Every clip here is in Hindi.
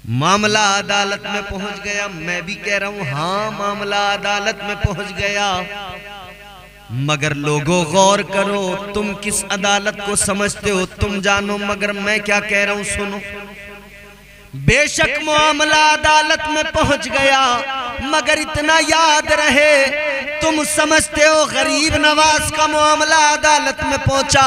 मामला अदालत में पहुंच गया। मैं भी कह रहा हूं हाँ, मामला अदालत में पहुंच गया। मगर लोगों गौर करो, तुम किस अदालत को समझते हो तुम जानो, मगर मैं क्या कह रहा हूं सुनो। बेशक मामला अदालत में पहुंच गया, मगर इतना याद रहे, तुम समझते हो गरीब नवाज का मामला अदालत में पहुंचा,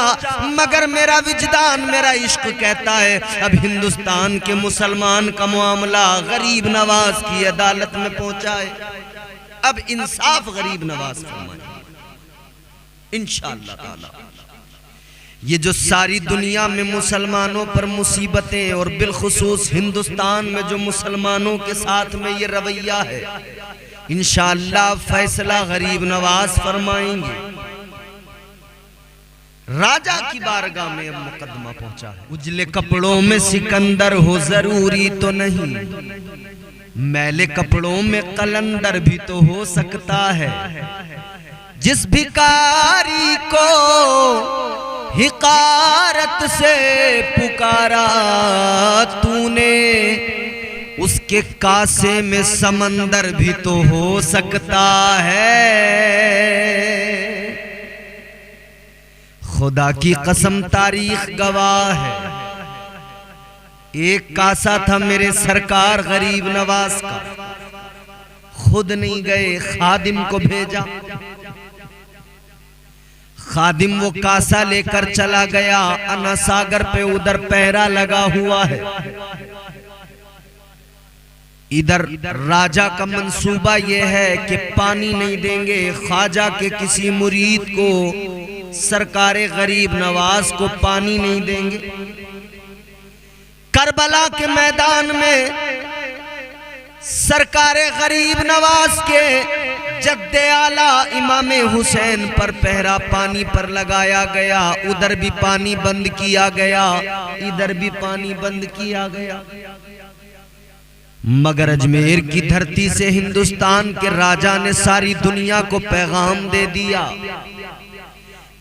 मगर मेरा विजदान, मेरा इश्क कहता है अब हिंदुस्तान के मुसलमान का मामला गरीब नवाज की अदालत में पहुंचा है। अब इंसाफ गरीब नवाज फरमाए इंशाअल्लाह ताला। ये जो सारी दुनिया में मुसलमानों पर मुसीबतें और बिलखुसूस हिंदुस्तान में जो मुसलमानों के साथ में ये रवैया है, इंशाअल्लाह फैसला गरीब नवाज फरमाएंगे। राजा की बारगाह में अब मुकदमा पहुंचा है। उजले कपड़ों में सिकंदर हो जरूरी तो नहीं, मैले कपड़ों में कलंदर भी तो हो सकता है। जिस भिखारी को हिकारत से पुकारा तूने, उसके कासे में समंदर भी तो हो सकता है। खुदा की कसम तारीख गवाह है, एक कासा था मेरे सरकार गरीब नवाज का, खुद नहीं गए, खादिम को भेजा। खादिम वो कासा लेकर चला गया। अना सागर पे उधर पहरा लगा हुआ है। इधर राजा का मंसूबा यह है कि पानी नहीं देंगे ख्वाजा के किसी मुरीद को, सरकारे गरीब नवाज को पानी नहीं देंगे। करबला के मैदान में सरकारे गरीब नवाज के जद्दे आला इमाम हुसैन पर पहरा पानी पर लगाया गया। उधर भी पानी बंद किया गया, इधर भी पानी बंद किया गया। मगर अजमेर की धरती से हिंदुस्तान के राजा ने सारी दुनिया को पैगाम दे दिया,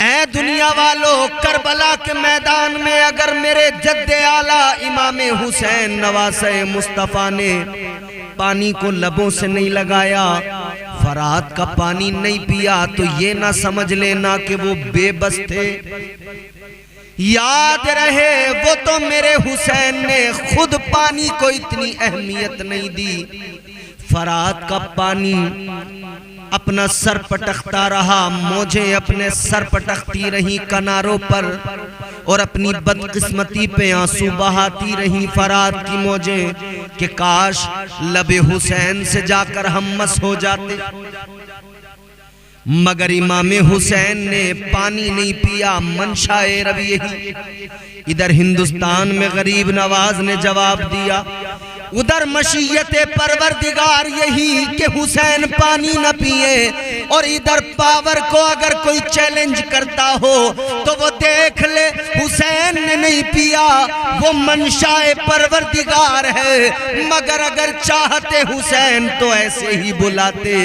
ऐ दुनिया वालों, करबला के मैदान में अगर मेरे जद्दे आला इमाम हुसैन नवासे मुस्तफा ने पानी को लबों से नहीं लगाया, फरात का पानी नहीं पिया, तो ये ना समझ लेना कि वो बेबस थे। याद रहे वो तो मेरे हुसैन ने खुद पानी को इतनी अहमियत नहीं दी। फरात का पानी अपना सर पटकता रहा, मौजें अपने सर पटकती रही किनारों पर, और अपनी बदकिस्मती पे आंसू बहाती रही फरात की मौजें कि काश लबे हुसैन से जाकर हम मस हो जाते। मगर इमाम हुसैन ने पानी नहीं पिया, मंशाए रब यही। इधर हिंदुस्तान में गरीब नवाज ने जवाब दिया, उधर मशीयते परवरदिगार यही कि हुसैन पानी न पिए, और इधर पावर को अगर कोई चैलेंज करता हो तो वो देख ले हुसैन ने नहीं पिया, वो मंशाए परवरदिगार है। मगर अगर चाहते हुसैन तो ऐसे ही बुलाते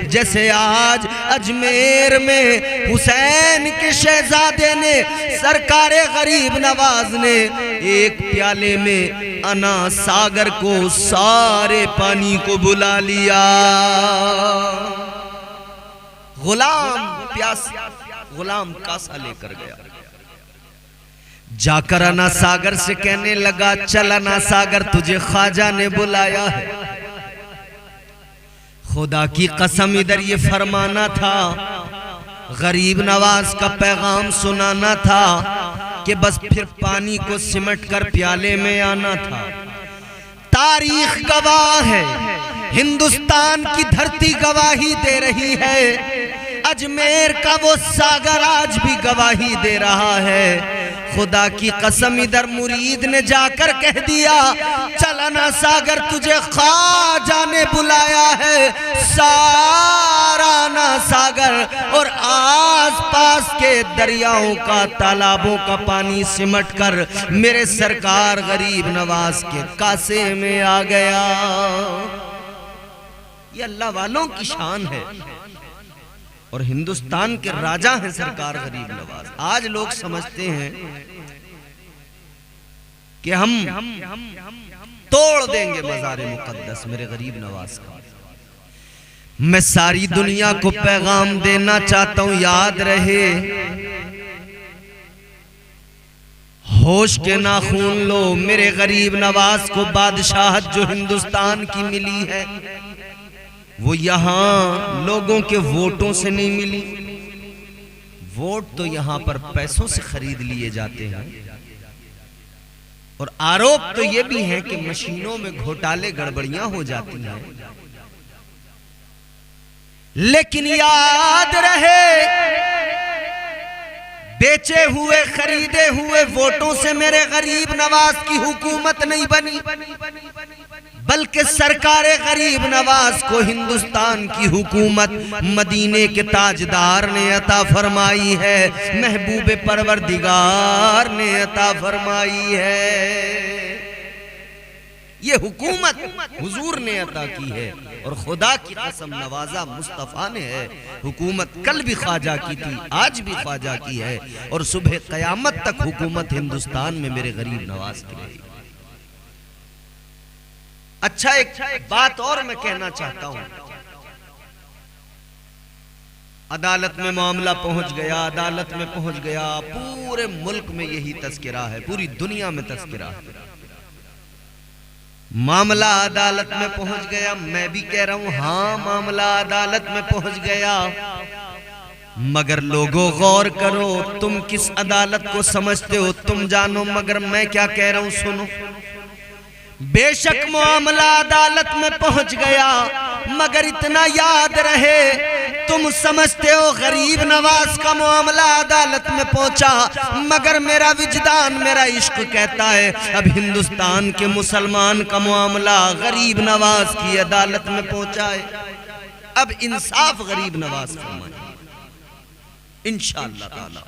जैसे आज अजमेर में हुसैन के शहजादे ने सरकारे गरीब नवाज ने एक प्याले में अना सागर को सारे पानी को बुला लिया। गुलाम प्यास, गुलाम कासा लेकर गया, जाकर अना सागर से कहने लगा, चल अना सागर तुझे ख्वाजा ने बुलाया है। खुदा की कसम इधर ये फरमाना था, गरीब नवाज का पैगाम सुनाना था कि बस फिर पानी को सिमट कर प्याले में आना था। तारीख गवाह है, हिंदुस्तान की धरती गवाही दे रही है, अजमेर का वो सागर आज भी गवाही दे रहा है। खुदा की कसम इधर मुरीद ने जाकर कह दिया, चलना सागर तुझे ख्वाजा ने बुलाया है। सारा ना सागर और आस पास के दरियाओं का, तालाबों का पानी सिमट कर मेरे सरकार गरीब नवाज के कासे में आ गया। ये अल्लाह वालों की शान है, और हिंदुस्तान के राजा हैं सरकार गरीब नवाज। आज लोग समझते हैं कि हम तोड़ देंगे मज़ार मुक़द्दस मेरे गरीब नवाज का। मैं सारी दुनिया को पैगाम देना चाहता हूं, याद रहे, होश के नाखून लो। मेरे गरीब नवाज को बादशाहत जो हिंदुस्तान की मिली है वो यहां लोगों के वोटों से नहीं मिली। वोट तो यहां पर पैसों से खरीद लिए जाते हैं। और आरोप तो ये भी है कि मशीनों में घोटाले गड़बड़ियां हो जाती हैं। लेकिन याद रहे, बेचे हुए खरीदे हुए वोटों से मेरे गरीब नवाज की हुकूमत नहीं बनी, बल्कि सरकार गरीब नवाज को हिंदुस्तान की हुकूमत मदीने के ताजदार ने अता फरमाई है, महबूब परवरदिगार ने अता फरमाई है। ये हुकूमत हुजूर ने अता की है और खुदा की कसम नवाजा मुस्तफ़ा ने है। हुकूमत कल भी ख्वाजा की थी, आज भी ख्वाजा की है और सुबह क़यामत तक हुकूमत हिंदुस्तान में मेरे गरीब नवाज की रहेगी। अच्छा, एक बात और मैं कहना चाहता हूं। अदालत में मामला पहुंच गया, अदालत में पहुंच गया, पूरे मुल्क में यही तस्करा है, पूरी दुनिया में तस्करा है। मामला अदालत में पहुंच गया, मैं भी कह रहा हूं हां मामला अदालत में पहुंच गया, मगर लोगों गौर करो, तुम किस अदालत को समझते हो तुम जानो, मगर मैं क्या कह रहा हूं सुनो। बेशक मामला अदालत में पहुंच गया, मगर इतना याद रहे, तुम समझते हो गरीब नवाज का मामला अदालत में पहुंचा, मगर मेरा विजदान, मेरा इश्क कहता है अब हिंदुस्तान के मुसलमान का मामला गरीब नवाज की अदालत में पहुंचा है। अब इंसाफ गरीब नवाज फरमाए इंशाअल्लाह ताला।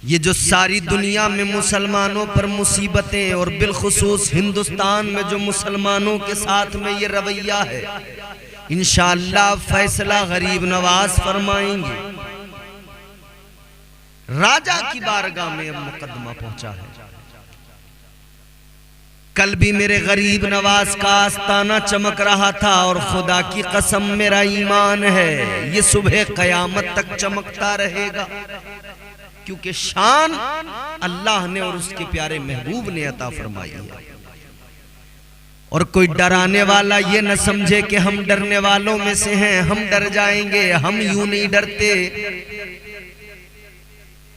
ये जो सारी दुनिया में मुसलमानों पर मुसीबतें और बिलखुसूस हिंदुस्तान में जो मुसलमानों के साथ में ये रवैया है, इंशाअल्लाह फैसला गरीब नवाज फरमाएंगे। राजा की बारगाह में अब मुकदमा पहुंचा है। कल भी मेरे गरीब नवाज का आस्ताना चमक रहा था और खुदा की कसम मेरा ईमान है ये सुबह क़यामत तक चमकता रहेगा, क्योंकि शान अल्लाह ने और उसके प्यारे महबूब ने अता फरमाई है। और कोई डराने वाला ये न समझे कि हम डरने वालों में से हैं, हम डर जाएंगे, हम यूं नहीं डरते।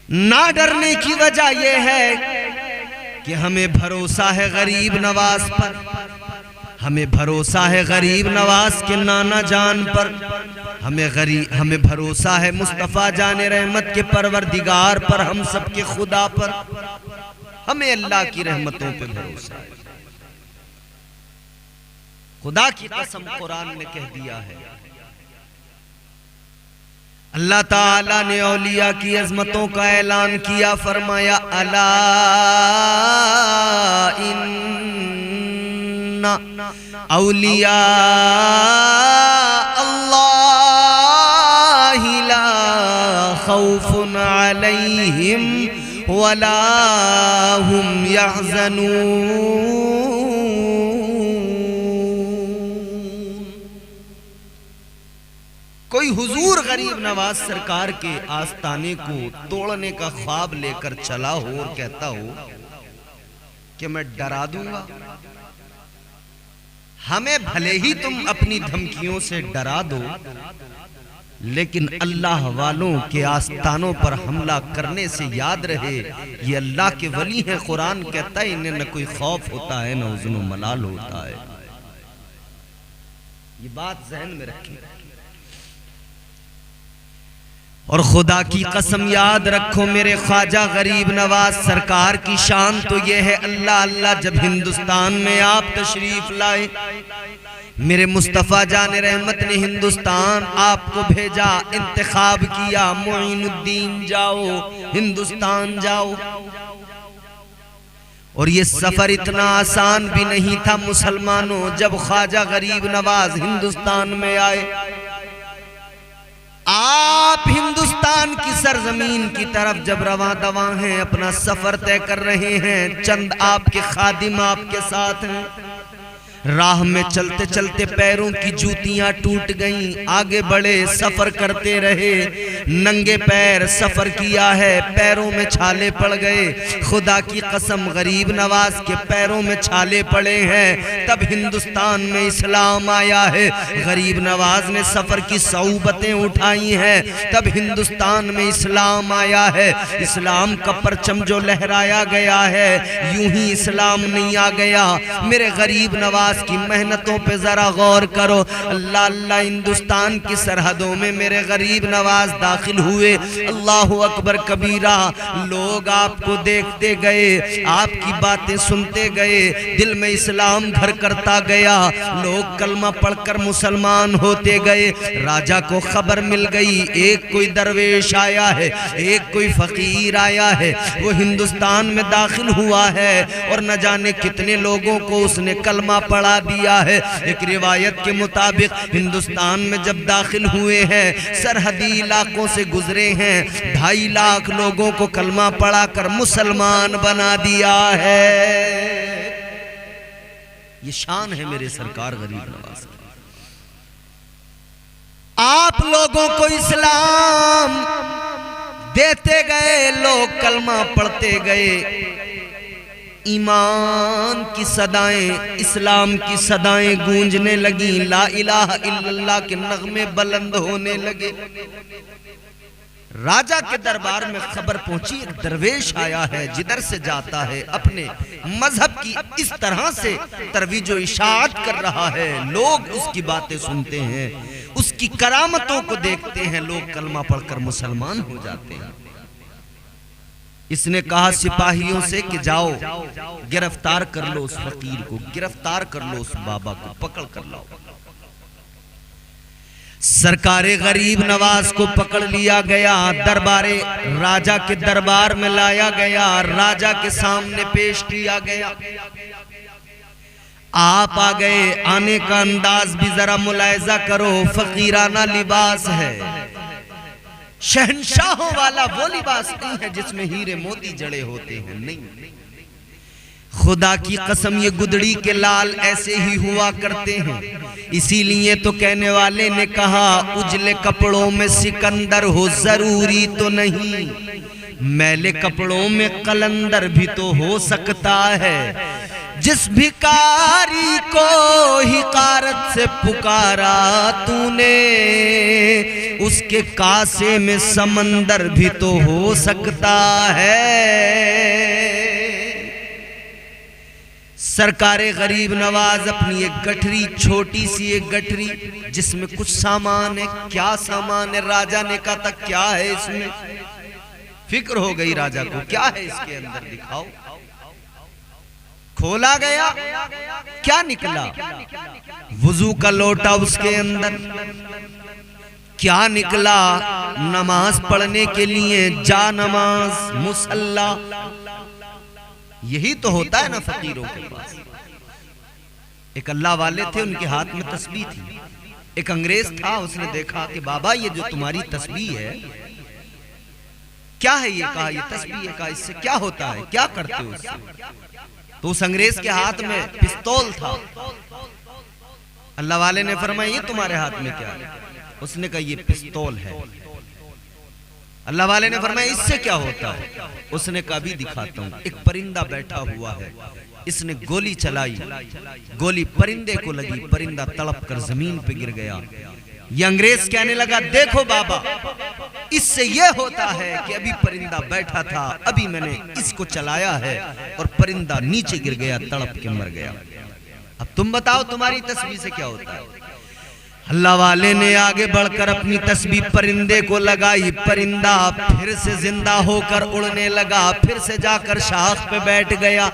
ना डरने की वजह यह है कि हमें भरोसा है गरीब नवाज पर, हमें भरोसा है गरीब नवाज के नाना जान पर, हमें भरोसा है मुस्तफ़ा जाने रहमत के परवरदिगार पर, हम सबके खुदा पर, हमें अल्लाह की रहमतों पे भरोसा है। खुदा की कसम कुरान ने कह दिया है, अल्लाह ताला ने औलिया की अजमतों का ऐलान किया, फरमाया अला इन्ना औलिया अल्लाहि ला खौफुन अलैहिम वला हुम यहज़नून। कोई हुजूर गरीब नवाज सरकार के आस्ताने को तोड़ने का ख्वाब लेकर चला हो और कहता हो कि मैं डरा दूंगा, हमें भले ही तुम अपनी धमकियों से डरा दो, लेकिन अल्लाह वालों के आस्तानों पर हमला करने से याद रहे ये अल्लाह के वली हैं। कुरान कहता है इन्हें न कोई खौफ होता है न हुज़्न व मलाल होता है। ये बात ज़हन में रखें और खुदा की कसम याद रखो, मेरे ख्वाजा गरीब नवाज सरकार की शान तो ये है अल्लाह अल्लाह। जब हिंदुस्तान में आप तशरीफ लाए, मेरे मुस्तफ़ा जाने रहमत ने हिंदुस्तान आपको भेजा, इंतखाब किया, मुईनुद्दीन जाओ, हिंदुस्तान जाओ। और ये सफर इतना आसान भी नहीं था मुसलमानों। जब ख्वाजा गरीब नवाज हिंदुस्तान में आए, आप हिंदुस्तान की सरजमीन की तरफ जब रवा दवा हैं, अपना सफर तय कर रहे हैं, चंद आपके खादिम आपके साथ हैं। राह में चलते चलते पैरों की जूतियां टूट गईं, आगे बढ़े सफर करते रहे, नंगे पैर सफर किया है, पैरों में छाले पड़ गए। खुदा की कसम गरीब नवाज के पैरों में छाले पड़े हैं, तब हिंदुस्तान में इस्लाम आया है। गरीब नवाज ने सफर की सऊबतें उठाई हैं, तब हिंदुस्तान में इस्लाम आया है। इस्लाम का परचम जो लहराया गया है, यूं ही इस्लाम नहीं आ गया। मेरे गरीब नवाज की मेहनतों पे जरा गौर करो। अल्लाह अल्लाह हिंदुस्तान की सरहदों में मेरे गरीब नवाज दाखिल हुए। अल्लाह अकबर कबीरा। लोग आपको देखते गए, आपकी बातें सुनते गए, दिल में इस्लाम घर करता गया। लोग कलमा पढ़कर मुसलमान होते गए। राजा को खबर मिल गई, एक कोई दरवेश आया है, एक कोई फकीर आया है, वो हिंदुस्तान में दाखिल हुआ है और न जाने कितने लोगों को उसने कलमा पढ़ा दिया है। एक रिवायत के मुताबिक हिंदुस्तान में जब दाखिल हुए हैं, सरहदी इलाकों से गुजरे हैं, 2.5 लाख लोगों को कलमा पढ़ाकर मुसलमान बना दिया है। ये शान है मेरे सरकार गरीब नवाज की। आप लोगों को इस्लाम देते गए, लोग कलमा पढ़ते गए, ईमान की सदाएं, इस्लाम की सदाएं गूंजने लगी, ला इलाहा इल्लल्लाह के नगमे बुलंद होने लगे। राजा के दरबार में खबर पहुंची, एक दरवेश आया है, जिधर से जाता है अपने मजहब की इस तरह से तरवीज व इशाअत कर रहा है। लोग उसकी बातें सुनते हैं, उसकी करामतों को देखते हैं, लोग कलमा पढ़कर मुसलमान हो जाते हैं। इसने कहा सिपाहियों से कि जाओ गिरफ्तार कर लो उस फकीर को, गिरफ्तार कर लो उस बाबा को, पकड़ कर लाओ। सरकारे गरीब नवाज को पकड़ लिया गया, दरबारे राजा के दरबार में लाया गया, राजा के सामने पेश किया गया। आप आ गए, आने का अंदाज भी जरा मुलायजा करो, फकीराना लिबास है, शहंशाहों वाला वो लिबास नहीं है जिसमें हीरे मोती जड़े होते हैं, नहीं। खुदा की कसम ये गुदड़ी के लाल ऐसे ही हुआ करते हैं। इसीलिए तो कहने वाले ने कहा, उजले कपड़ों में सिकंदर हो जरूरी तो नहीं, मैले कपड़ों में कलंदर भी तो हो सकता है। जिस भिखारी को हिकारत से पुकारा तूने, उसके कासे में समंदर भी तो हो सकता है। सरकारे गरीब नवाज अपनी एक गठरी, छोटी सी एक गठरी जिसमें कुछ सामान है, क्या सामान है, राजा ने कहा था क्या है इसमें। फिक्र हो गई राजा को, क्या है इसके अंदर दिखाओ। खोला गया, क्या निकला, वुजू का लोटा उसके अंदर। क्या निकला, नमाज पढ़ने के लिए जा नमाज, मुसल्ला। यही तो होता है ना फकीरों के पास। एक अल्लाह वाले थे, उनके हाथ में तस्बीह थी। एक अंग्रेज था, उसने देखा कि बाबा ये जो तुम्हारी तस्बीह है क्या है ये, कहा ये तस्बीह है, कहा इससे क्या होता है, क्या करते हो उससे। तो उस अंग्रेज के हाथ में पिस्तौल था। अल्लाह वाले ने फरमाया ये तुम्हारे हाथ में क्या है, उसने कहा ये पिस्तौल है। अल्लाह वाले ने फरमाया इससे क्या होता है, उसने कहा भी दिखाता हूं। एक परिंदा बैठा हुआ है, इसने गोली चलाई, गोली परिंदे को लगी, परिंदा तड़प कर जमीन पे गिर गया। ये अंग्रेज कहने लगा देखो बाबा, इससे ये होता है कि अभी परिंदा बैठा था, अभी मैंने इसको चलाया है और परिंदा नीचे गिर गया, तड़प के मर गया। अब तुम बताओ तुम्हारी तस्बीह से क्या होता है। अल्लाह वाले ने आगे बढ़कर अपनी तस्बीह परिंदे को लगाई, परिंदा फिर से जिंदा होकर उड़ने लगा, फिर से जाकर शाख पे बैठ गया।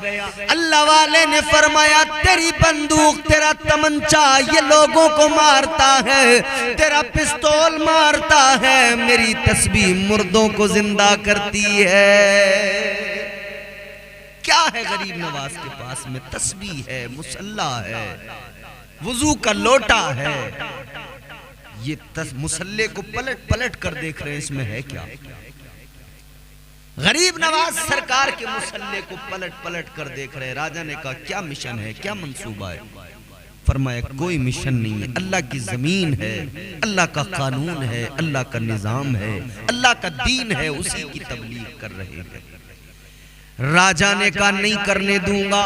अल्लाह वाले ने फरमाया तेरी बंदूक, तेरा तमंचा ये लोगों को मारता है, तेरा पिस्तौल मारता है, मेरी तस्बीह मुर्दों को जिंदा करती है। क्या है गरीब नवाज के पास में, तस्बीह है, मुसल्ला है, वुजू का लोटा है। ये मुसल्ले को पलट पलट कर देख रहे हैं, इसमें है क्या। गरीब नवाज सरकार के मुसल्ले को पलट पलट कर देख रहे हैं। राजा ने कहा क्या मिशन है, क्या मंसूबा है? फरमाया कोई मिशन नहीं है, अल्लाह की जमीन है, अल्लाह का कानून है, अल्लाह का निजाम है, अल्लाह का दीन है, उसी की तबलीग कर रहे हैं। राजा ने कहा नहीं करने दूंगा,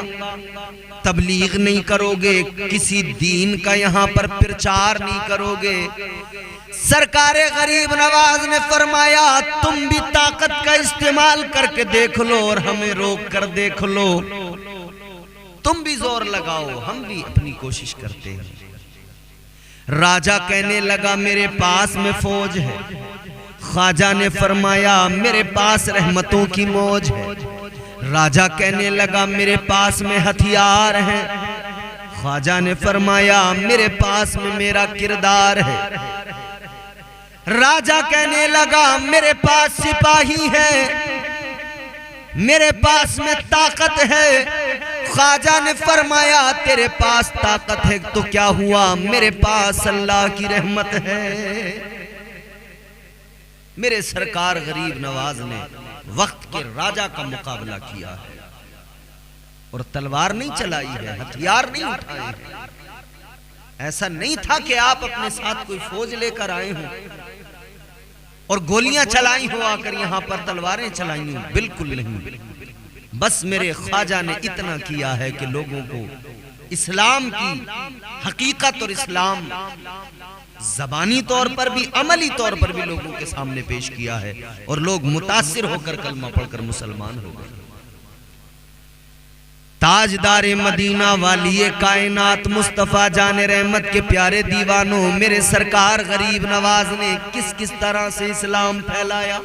तबलीग नहीं करोगे, किसी दीन का यहाँ पर प्रचार नहीं करोगे। सरकारे गरीब नवाज ने फरमाया तुम भी ताकत का इस्तेमाल करके देख लो और हमें रोक कर देख लो, तुम भी जोर लगाओ, हम भी अपनी कोशिश करते हैं। राजा कहने लगा मेरे पास में फौज है। ख्वाजा ने फरमाया मेरे पास रहमतों की मौज है। राजा कहने लगा मेरे पास में हथियार हैं। ख्वाजा ने फरमाया मेरे पास में मेरा किरदार है। राजा कहने लगा मेरे पास सिपाही है, मेरे पास में ताकत है। ख्वाजा ने फरमाया तेरे पास ताकत है तो क्या हुआ, मेरे पास अल्लाह की रहमत है। मेरे सरकार गरीब नवाज ने वक्त के राजा का मुकाबला किया है और तलवार नहीं चलाई है, हथियार नहीं उठाए हैं। ऐसा नहीं था कि आप अपने साथ कोई फौज लेकर आए हो और गोलियां चलाई हो, आकर यहां पर तलवारें चलाई हो, बिल्कुल नहीं। बस मेरे ख्वाजा ने इतना किया है कि लोगों को इस्लाम की हकीकत और इस्लाम ज़बानी तौर पर भी अमली तौर पर भी लोगों के सामने पेश किया है और लोग मुतासिर होकर कलमा पढ़कर मुसलमान हो गए। ताजदार मदीना वाली कायनात मुस्तफ़ा जाने रहमत के प्यारे दीवानों, मेरे सरकार गरीब नवाज ने किस किस तरह से इस्लाम फैलाया,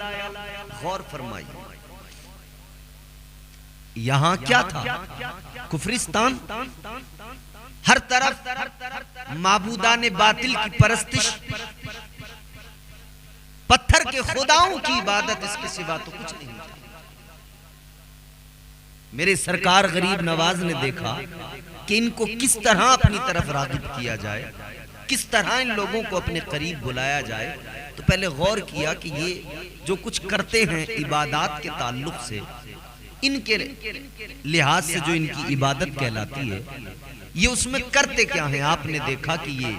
गौर फरमाइए। यहां क्या था, कुफरिस्तान, हर तरफ माबूदाने बातिल की परस्तिश, पत्थर के खुदाओं की इबादत, इसके सिवा तो कुछ नहीं था। मेरे सरकार गरीब नवाज ने देखा कि इनको किस तरह अपनी तरफ रागिब किया जाए, किस तरह इन लोगों को अपने करीब बुलाया जाए। तो पहले गौर किया कि ये जो कुछ करते हैं इबादत के ताल्लुक से, इनके लिहाज से जो इनकी इबादत कहलाती है, ये उसमें करते क्या हैं। आपने देखा कि ये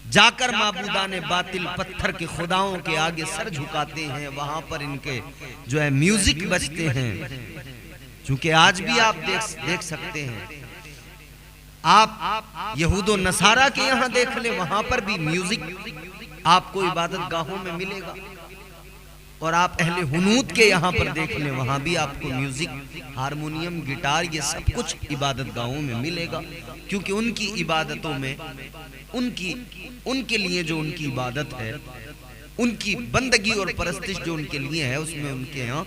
जाकर माबूदाने बातिल पत्थर के खुदाओं के आगे सर झुकाते हैं, वहां पर इनके जो है म्यूजिक बजते हैं। क्योंकि आज भी आप देख सकते हैं, आप यहूदो नसारा के यहाँ देख ले, वहां पर भी म्यूजिक आपको इबादत गाहों में मिलेगा। और आप अहले हुनूत के यहाँ पर देख लें, वहां भी आपको म्यूजिक, हारमोनियम, गिटार, ये सब कुछ इबादत गाहों में मिलेगा। क्योंकि उनकी इबादतों में उनके लिए जो उनकी इबादत है, उनकी बंदगी और परस्तिश जो उनके लिए है, उसमें उनके यहाँ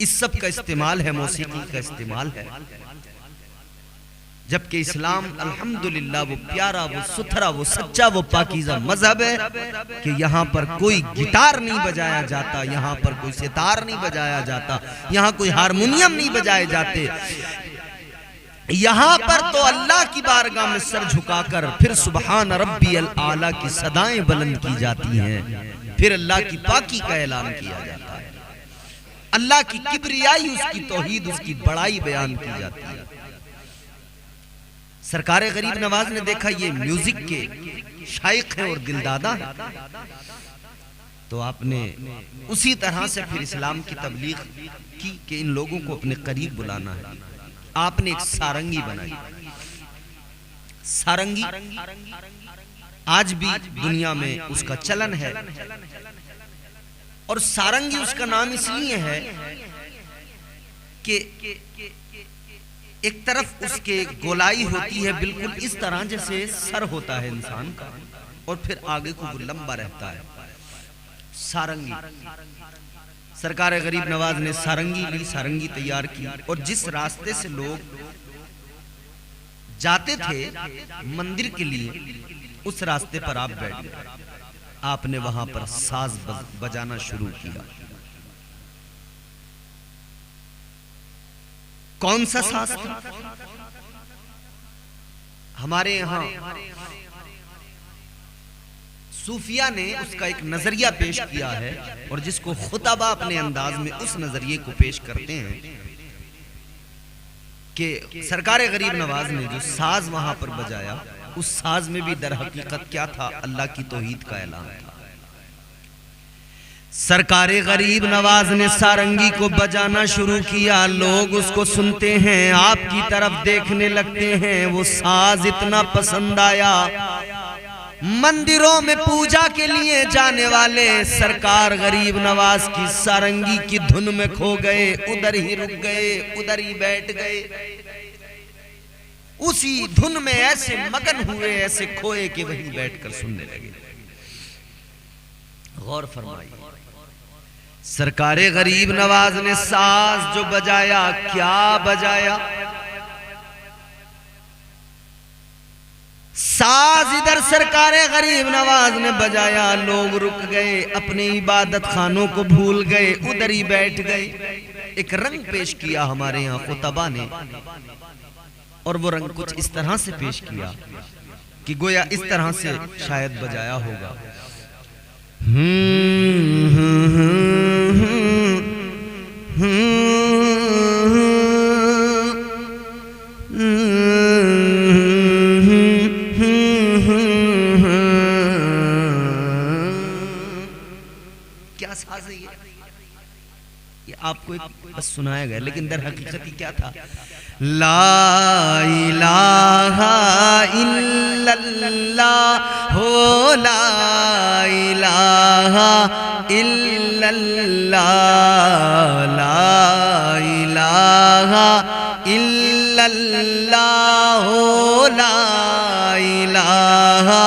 इस सब का इस्तेमाल है, मौसीकी का इस्तेमाल है। जबकि इस्लाम अल्हम्दुलिल्लाह वो प्यारा, वो सुथरा, वो सच्चा, वो पाकीज़ा मजहब है कि यहाँ पर कोई गिटार नहीं बजाया जाता, यहाँ पर कोई सितार नहीं बजाया जाता, यहाँ कोई हारमोनियम नहीं बजाए जाते। यहाँ पर तो अल्लाह की बारगाह में सर झुकाकर फिर सुबहान रब्बियल आला की सदाएं बुलंद की जाती हैं, फिर अल्लाह की पाकी का ऐलान किया जाता है, अल्लाह की किबरियाई, उसकी तौहीद, उसकी बड़ाई बयान की जाती है। सरकारे गरीब नवाज ने देखा ये म्यूजिक के शाइक हैं और दिलदादा हैं, तो आपने उसी तरह से फिर इस्लाम की तबलीग की कि इन लोगों को अपने करीब बुलाना है। आपने एक सारंगी बनाई। सारंगी आज भी दुनिया में उसका चलन है, और सारंगी उसका नाम इसलिए है कि एक तरफ उसके गोलाई होती है बिल्कुल इस तरह जैसे सर होता है इंसान का, और फिर आगे को वो लंबा रहता है। सारंगी, सरकार गरीब नवाज ने सारंगी ली, सारंगी तैयार की, और जिस रास्ते से लोग जाते थे मंदिर के लिए, उस रास्ते पर आप बैठ गए। आपने वहां पर साज बजाना शुरू किया। कौन सा साज था? हमारे यहाँ सूफिया ने उसका एक नजरिया पेश किया है और जिसको खुतबा अपने अंदाज में उस नजरिए को पेश करते हैं कि सरकार गरीब नवाज ने जो साज वहां पर बजाया, उस साज में भी दर हकीकत क्या था? अल्लाह की तौहीद का ऐलान था। सरकार गरीब नवाज ने सारंगी को बजाना शुरू किया, लोग उसको सुनते हैं, आपकी तरफ देखने लगते हैं। वो साज इतना पसंद आया, मंदिरों में पूजा के लिए जाने वाले सरकार गरीब नवाज की सारंगी की धुन में खो गए, उधर ही रुक गए, उधर ही बैठ गए, उसी धुन में ऐसे मगन हुए, ऐसे खोए कि वहीं बैठकर सुनने लगे। गौर फरमाइए, सरकार गरीब नवाज ने साज जो बजाया, क्या बजाया? साज इधर सरकार गरीब नवाज ने बजाया, लोग रुक गए, अपने इबादत खानों को भूल गए, उधर ही बैठ गए। एक रंग पेश किया हमारे यहाँ खुतबा ने, और वो रंग कुछ इस तरह से पेश किया कि गोया इस तरह से शायद बजाया होगा। क्या साज है ये आपको एक बस सुनाया गया, लेकिन दर हकीकत क्या था? ला इलाहा इल्लल्लाह हो, ला इलाहा इल्लल्लाह, ला इलाहा इल्लल्लाह हो, ला इलाहा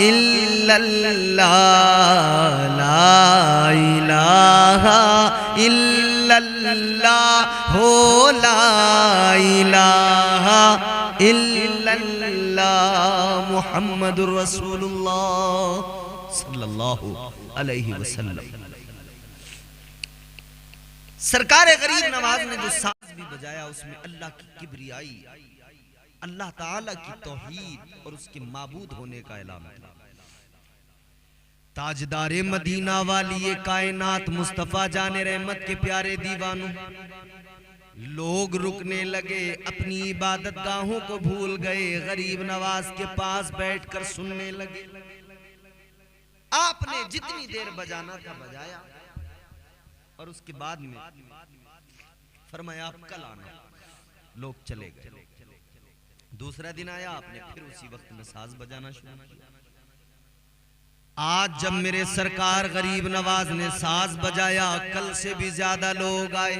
इल्लल्लाह, ला इलाहा इल्लल्लाह हो, ला इलाहा इल्लल्लाह मुहम्मदुर रसूलुल्लाह सल्लल्लाहु अलैहि वसल्लम। सरकार गरीब नवाज ने जो साज भी बजाया, उसमें अल्लाह की किब्रियाई, अल्लाह ताला की तौहीद और उसके माबूद होने का ऐलान था। ताजदारे मदीना वाली ये कायनात मुस्तफा जाने रहमत के प्यारे दीवानों, लोग रुकने लगे, अपनी इबादत गाहों को भूल गए, गरीब नवाज के पास बैठकर सुनने लगे। आपने जितनी देर बजाना था बजाया, और उसके बाद में फरमाया आप कल आना। लोग चले गए। दूसरा दिन आया, आपने फिर उसी वक्त में साज बजाना शुरू किया। आज जब मेरे सरकार गरीब नवाज ने साज बजाया, कल से भी ज्यादा लोग आए।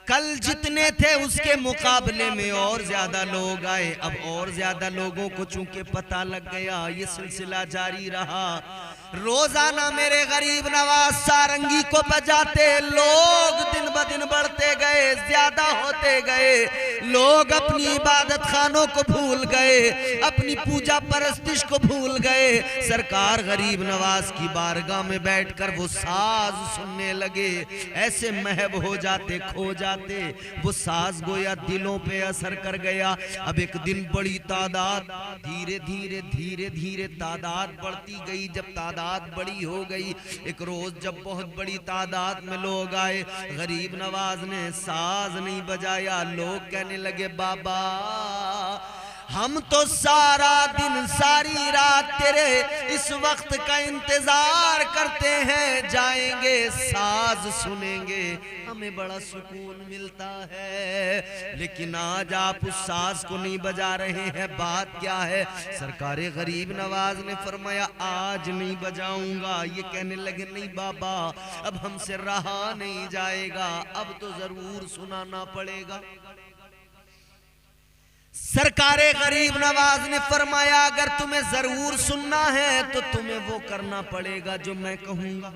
कल जितने थे उसके मुकाबले में और ज्यादा लोग आए। अब और ज्यादा लोगों को चूंकि पता लग गया, ये सिलसिला जारी रहा। रोजाना मेरे गरीब नवाज सारंगी को बजाते, लोग दिन ब दिन बढ़ते गए, ज्यादा होते गए। लोग अपनी इबादत खानों को भूल गए, अपनी पूजा परस्तिश को भूल गए। सरकार गरीब नवाज की बारगाह में बैठकर वो साज सुनने लगे, ऐसे महब हो जाते, खो जाते। वो साज गोया दिलों पे असर कर गया। अब एक दिन बड़ी तादाद, धीरे धीरे धीरे धीरे तादाद बढ़ती गई। जब तादाद बड़ी हो गई, एक रोज जब बहुत बड़ी तादाद में लोग आए, गरीब नवाज ने साज नहीं बजाया। लोग कहने लगे, बाबा हम तो सारा दिन सारी रात तेरे इस वक्त का इंतजार करते हैं, जाएंगे साज सुनेंगे, हमें बड़ा सुकून मिलता है, लेकिन आज आप उस साज को नहीं बजा रहे हैं, बात क्या है? सरकार गरीब नवाज ने फरमाया, आज नहीं बजाऊंगा। ये कहने लगे, नहीं बाबा अब हमसे रहा नहीं जाएगा, अब तो जरूर सुनाना पड़ेगा। सरकार गरीब नवाज ने फरमाया, अगर तुम्हें जरूर सुनना है तो तुम्हें वो करना पड़ेगा जो मैं कहूंगा।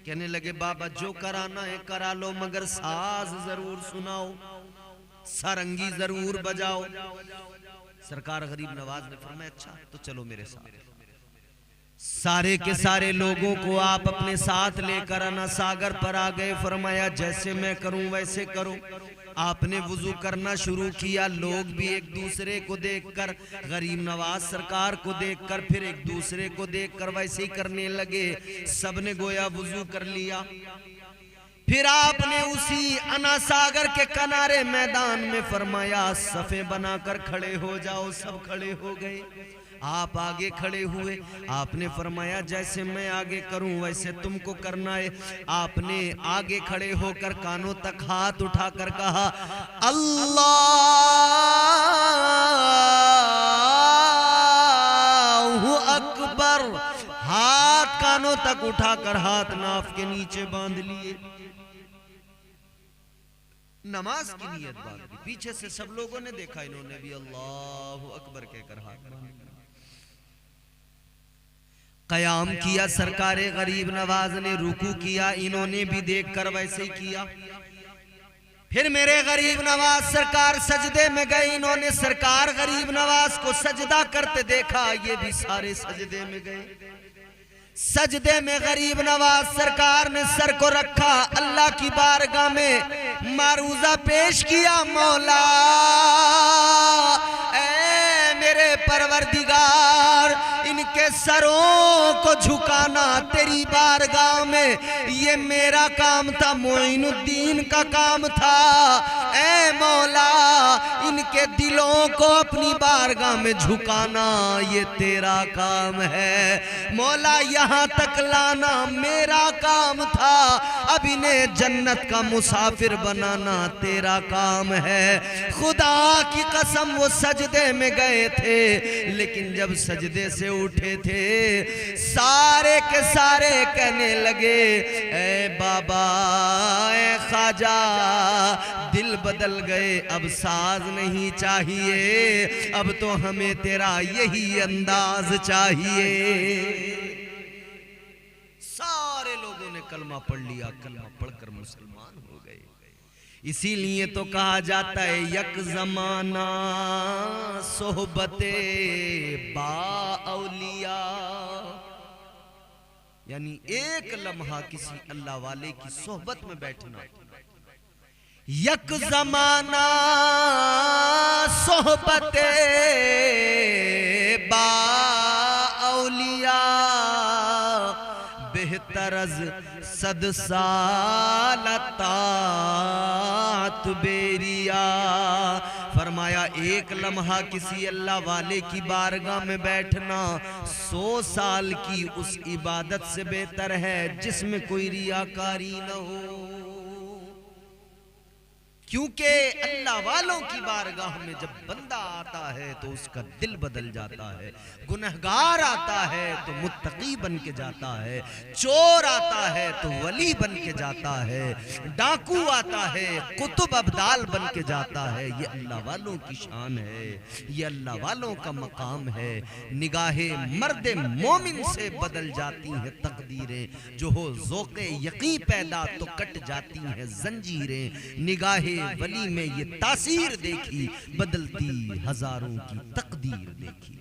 कहने लगे, बाबा जो कराना है करा लो, मगर साज जरूर सुनाओ, सारंगी जरूर बजाओ। सरकार गरीब नवाज ने फरमाया, अच्छा तो चलो मेरे साथ। सारे के सारे लोगों को आप अपने साथ लेकर अना सागर पर आ गए। फरमाया, जैसे मैं करूं वैसे करो। आपने वुजू करना शुरू किया, लोग भी एक दूसरे को देखकर, गरीब नवाज सरकार को देखकर, फिर एक दूसरे को देखकर वैसे ही करने लगे। सबने गोया वुजू कर लिया। फिर आपने उसी अना सागर के किनारे मैदान में फरमाया सफे बनाकर खड़े हो जाओ। सब खड़े हो गए। आप आगे खड़े हुए। आपने फरमाया जैसे मैं आगे करूं वैसे तुमको करना है। आपने आगे खड़े होकर कानों तक हाथ उठाकर कहा अल्लाहु अकबर। हाथ कानों तक उठाकर हाथ नाफ के नीचे बांध लिए। नमाज की नियत बांध दी। पीछे से सब लोगों ने देखा, इन्होंने भी अल्लाहु अकबर कहकर हाथ बांध। कयाम किया सरकारे गरीब नवाज ने, रुकू किया, इन्होंने भी देखकर वैसे ही किया। फिर मेरे गरीब नवाज सरकार सजदे में गए। इन्होंने सरकार गरीब नवाज को सजदा करते देखा, ये भी सारे सजदे में गए। सजदे में गरीब नवाज सरकार ने सर को रखा, अल्लाह की बारगाह में मारूजा पेश किया। मौला ऐ मेरे परवरदिगार, इनके सरों को झुकाना तेरी बारगाह में ये मेरा काम था, मोइनुद्दीन का काम था। ऐ मौला, इनके दिलों को अपनी बारगाह में झुकाना ये तेरा काम है। मौला यहाँ तक लाना मेरा काम था, अब इन्हें जन्नत का मुसाफिर बनाना तेरा काम है। खुदा की कसम वो सजदे में गए थे, लेकिन जब सजदे से उठे थे सारे के सारे कहने लगे ऐ बाबा ऐ ख्वाजा, दिल बदल गए, अब साज नहीं चाहिए, अब तो हमें तेरा यही अंदाज चाहिए। सारे लोगों ने कलमा पढ़ लिया, कलमा पढ़कर मुसलमान हो गए। इसीलिए तो कहा जाता है यक जमाना सोहबते बाउलिया, यानी एक लम्हा किसी अल्लाह वाले की सोहबत में बैठना। यक जमाना सोहबते बाउलिया, बेहतरज सद सालतात बेरिया। फरमाया एक लम्हा किसी अल्लाह वाले की बारगाह में बैठना 100 साल की उस इबादत से बेहतर है जिसमें कोई रियाकारी न हो। क्योंकि अल्लाह वालों की बारगाह में जब बंदा आता है तो उसका दिल बदल जाता है। गुनहगार आता है तो मुत्तकी बन के जाता है, चोर आता है तो वली बन के जाता है, डाकू आता है कुतुब अब्दाल बन के जाता है। ये अल्लाह वालों की शान है, ये अल्लाह वालों का मकाम है। निगाहे मर्द मोमिन से बदल जाती हैं तकदीरें, जो हो ज़ौक़े यक़ीन पैदा तो कट जाती हैं जंजीरें। निगाहे वली में ये तासीर देखी, बदलती हजारों की तकदीर देखी।